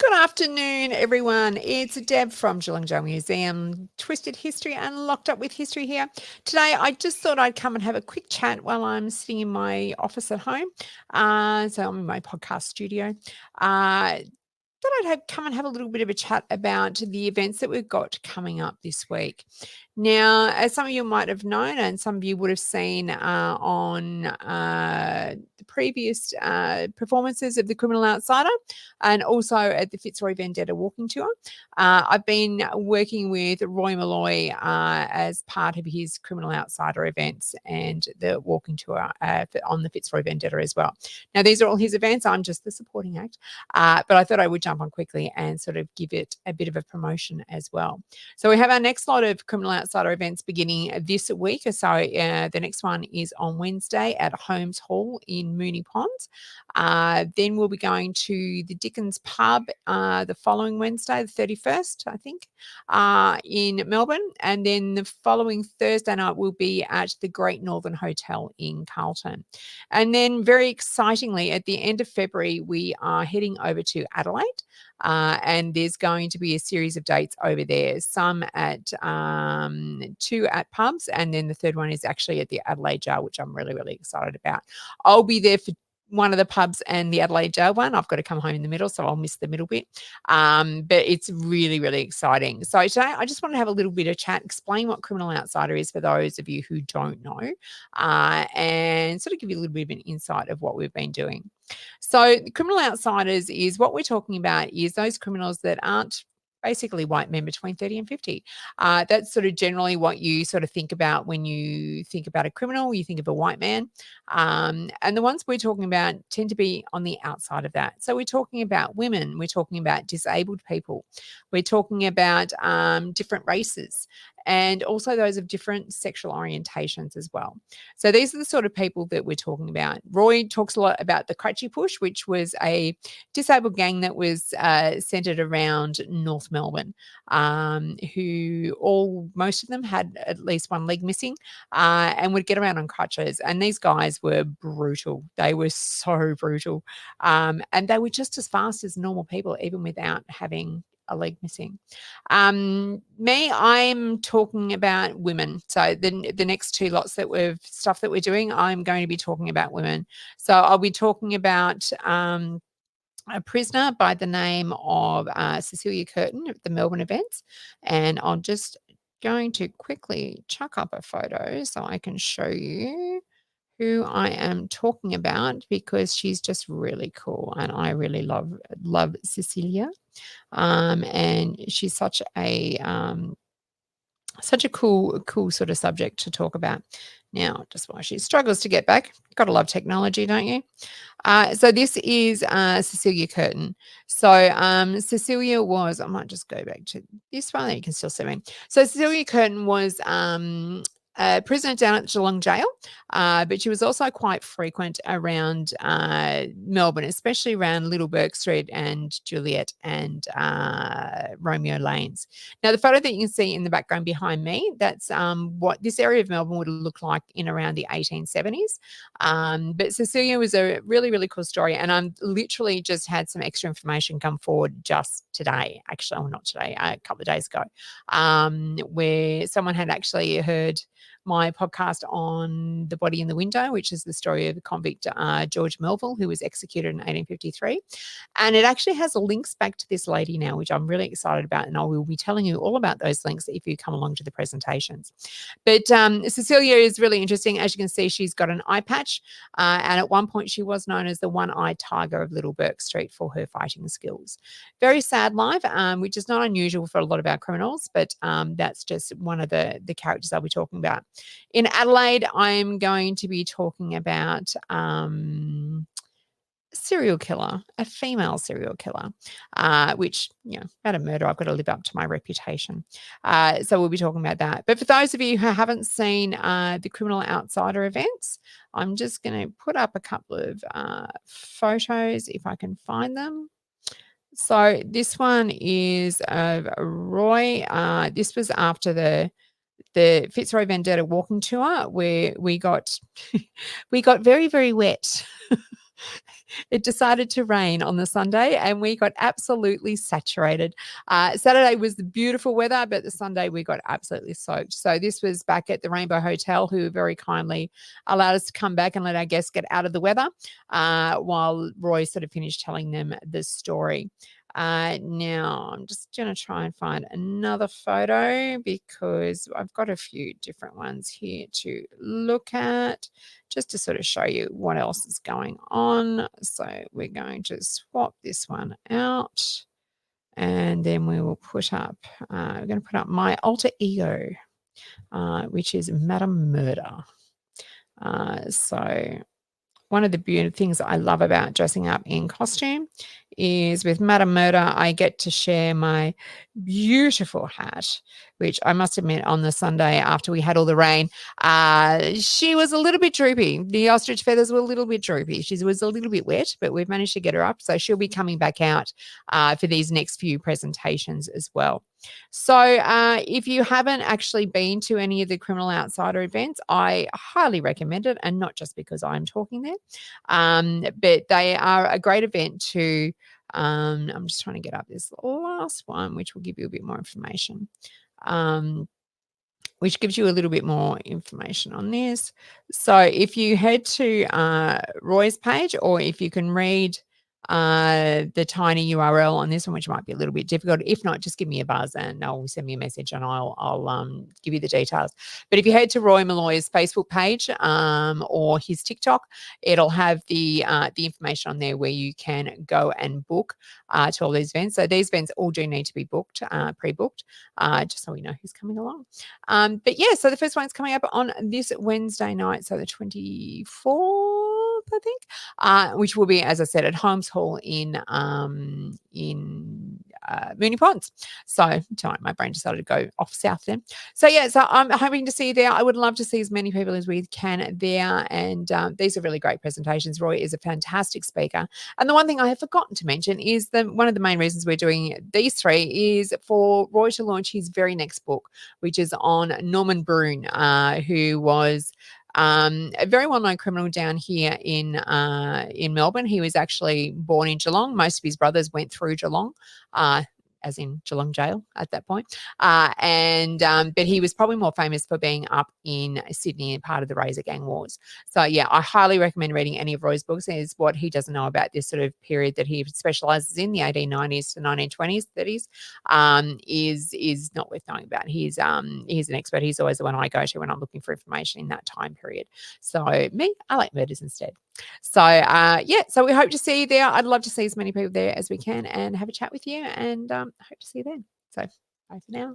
Good afternoon, everyone. It's Deb from Geelong Jail Museum, Twisted History and Locked Up with History here. Today, I just thought I'd come and have a quick chat while I'm sitting in my office at home. So I'm in my podcast studio. Thought I'd come and have a little bit of a chat about the events that we've got coming up this week. Now, as some of you might have known, and some of you would have seen on the previous performances of The Criminal Outsider, and also at the Fitzroy Vendetta walking tour, I've been working with Roy Malloy as part of his Criminal Outsider events and the walking tour on the Fitzroy Vendetta as well. Now, these are all his events. I'm just the supporting act, but I thought I would jump on quickly and sort of give it a bit of a promotion as well. So we have our next lot of Criminal Outsider events beginning this week. So the next one is on Wednesday at Holmes Hall in Moonee Ponds. Then we'll be going to the Dickens Pub the following Wednesday, the 31st, I think, in Melbourne. And then the following Thursday night will be at the Great Northern Hotel in Carlton. And then very excitingly, at the end of February, we are heading over to Adelaide. And there's going to be a series of dates over there, some at 2 at pubs, and then the third one is actually at the Adelaide Jail, which I'm really, really excited about. I'll be there for one of the pubs and the Adelaide Jail one. I've got to come home in the middle, so I'll miss the middle bit. But it's really, really exciting. So today I just want to have a little bit of chat, explain what Criminal Outsider is for those of you who don't know, and sort of give you a little bit of an insight of what we've been doing. So Criminal Outsiders is what we're talking about is those criminals that aren't basically white men between 30 and 50. That's sort of generally what you sort of think about when you think about a criminal. You think of a white man. And the ones we're talking about tend to be on the outside of that. So we're talking about women. We're talking about disabled people. We're talking about different races and also those of different sexual orientations as well. So these are the sort of people that we're talking about. Roy talks a lot about the Cratchie Push, which was a disabled gang that was centered around North Melbourne, most of them had at least one leg missing and would get around on crutches. And these guys were brutal. They were so brutal. And they were just as fast as normal people, even without having a leg missing. I'm talking about women. So the next two lots that we're doing, I'm going to be talking about women. So I'll be talking about a prisoner by the name of Cecilia Curtin at the Melbourne events. And I'm just going to quickly chuck up a photo so I can show you who I am talking about because she's just really cool and I really love Cecilia. And she's such a cool sort of subject to talk about. Now, just while she struggles to get back, gotta love technology, don't you? So this is Cecilia Curtin. So Cecilia was, I might just go back to this one, you can still see me. So Cecilia Curtin was a prisoner down at Geelong Jail, but she was also quite frequent around Melbourne, especially around Little Bourke Street and Juliet and Romeo Lanes. Now, the photo that you can see in the background behind me, that's what this area of Melbourne would look like in around the 1870s. But Cecilia was a really, really cool story, and I'm literally just had some extra information come forward just today, actually, or not today, a couple of days ago, where someone had actually heard my podcast on The Body in the Window, which is the story of the convict George Melville, who was executed in 1853. And it actually has links back to this lady now, which I'm really excited about. And I will be telling you all about those links if you come along to the presentations. But Cecilia is really interesting. As you can see, she's got an eye patch. And at one point, she was known as the one-eyed tiger of Little Bourke Street for her fighting skills. Very sad life, which is not unusual for a lot of our criminals, but that's just one of the characters I'll be talking about. In Adelaide, I'm going to be talking about serial killer, a female serial killer, which, about a murder, I've got to live up to my reputation. So we'll be talking about that. But for those of you who haven't seen the Criminal Outsider events, I'm just going to put up a couple of photos if I can find them. So this one is of Roy. This was after the Fitzroy Vendetta walking tour where we got very, very wet. It decided to rain on the Sunday and we got absolutely saturated. Saturday was the beautiful weather, but the Sunday we got absolutely soaked. So this was back at the Rainbow Hotel, who very kindly allowed us to come back and let our guests get out of the weather while Roy sort of finished telling them the story. Now, I'm just going to try and find another photo because I've got a few different ones here to look at just to sort of show you what else is going on. So we're going to swap this one out and then we will put up, we're going to put up my alter ego, which is Madam Murder. So one of the beautiful things I love about dressing up in costume is with Madam Murder, I get to share my beautiful hat, which I must admit on the Sunday after we had all the rain, she was a little bit droopy. The ostrich feathers were a little bit droopy. She was a little bit wet, but we've managed to get her up. So she'll be coming back out for these next few presentations as well. So if you haven't actually been to any of the Criminal Outsider events, I highly recommend it, and not just because I'm talking there, but they are a great event to I'm just trying to get up this last one, which will give you a bit more information, which gives you a little bit more information on this. So if you head to Roy's page, or if you can read the tiny URL on this one, which might be a little bit difficult. If not, just give me a buzz and I'll send me a message and I'll give you the details. But if you head to Roy Molloy's Facebook page or his TikTok, it'll have the information on there where you can go and book to all these events. So these events all do need to be booked, pre-booked, just so we know who's coming along. But yeah, so the first one's coming up on this Wednesday night, so the 24th. I think, which will be, as I said, at Holmes Hall in Moonee Ponds. So tonight my brain decided to go off south then. So yeah, so I'm hoping to see you there. I would love to see as many people as we can there. And these are really great presentations. Roy is a fantastic speaker. And the one thing I have forgotten to mention is that one of the main reasons we're doing these three is for Roy to launch his very next book, which is on Norman Broome, who was a very well-known criminal down here in Melbourne. He was actually born in Geelong. Most of his brothers went through Geelong, as in Geelong jail at that point. But he was probably more famous for being up in Sydney and part of the Razor Gang Wars. So yeah, I highly recommend reading any of Roy's books. Is what he doesn't know about this sort of period that he specialises in, the 1890s to 1920s, 30s, is not worth knowing about. He's an expert. He's always the one I go to when I'm looking for information in that time period. So me, I like murders instead. So yeah, so we hope to see you there. I'd love to see as many people there as we can and have a chat with you, and hope to see you then. So bye for now.